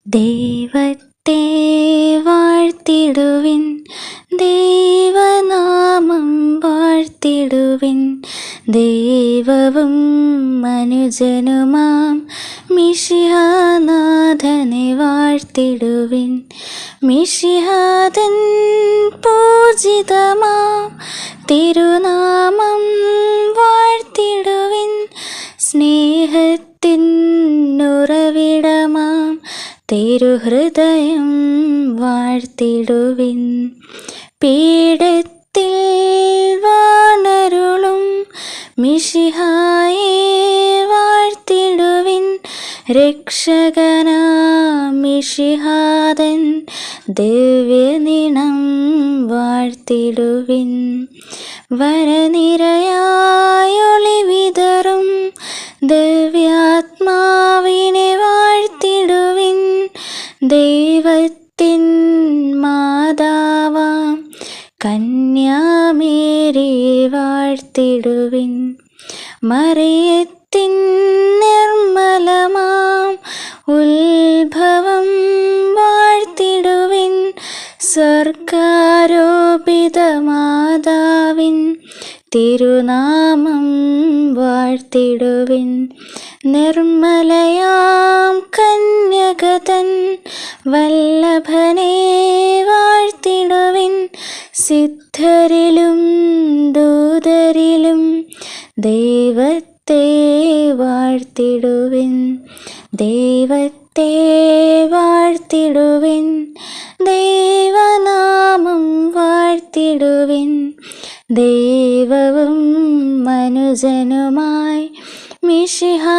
ദൈവത്തെ വാഴ്ത്തിടുവിൻ, ദൈവനാമം വാഴ്ത്തിടുവിൻ. ദൈവവും മനുജനുമാം മിശിഹാനാഥനെ വാഴ്ത്തിടുവിൻ. മിശിഹാതൻ പൂജിതമാം തിരുനാമം വാഴ്ത്തിടുവിൻ. സ്നേഹത്തിൻ ഉറവിടമാം തിരുഹൃദയം വാഴ്ത്തിടുവിൻ. പീഠത്തിൽ വാണരുളും മിശിഹായെ വാഴ്ത്തിടുവിൻ. രക്ഷകനാം മിശിഹാതൻ ദിവ്യനിണം വാഴ്ത്തിടുവിൻ. വരനിരയായൊളി വിതറും ദിവ്യാത്മാവിനെ വാഴ്ത്തിടുവിൻ. ദൈവത്തിൻ മാതാവാം കന്യാമേരിയെ വാഴ്ത്തിടുവിൻ. മറിയത്തിൻ നിർമ്മലമാം ഉത്ഭവം വാഴ്ത്തിടുവിൻ. സ്വർഗാരോപിത മാതാവിൻ തിരുനാമം വാഴ്ത്തിടുവിൻ. നിർമ്മലയാം കന്യകതൻ വല്ലഭനെ വാഴ്ത്തിടുവിൻ. സിദ്ധരിലും ദൂതരിലും ദൈവത്തെ വാഴ്ത്തിടുവിൻ. ദൈവത്തെ വാഴ്ത്തിടുവിൻ. ദൈവനാമം വാഴ്ത്തിടുവിൻ. ദൈവവും മനുജനുമായി മിശിഹാനാഥനെ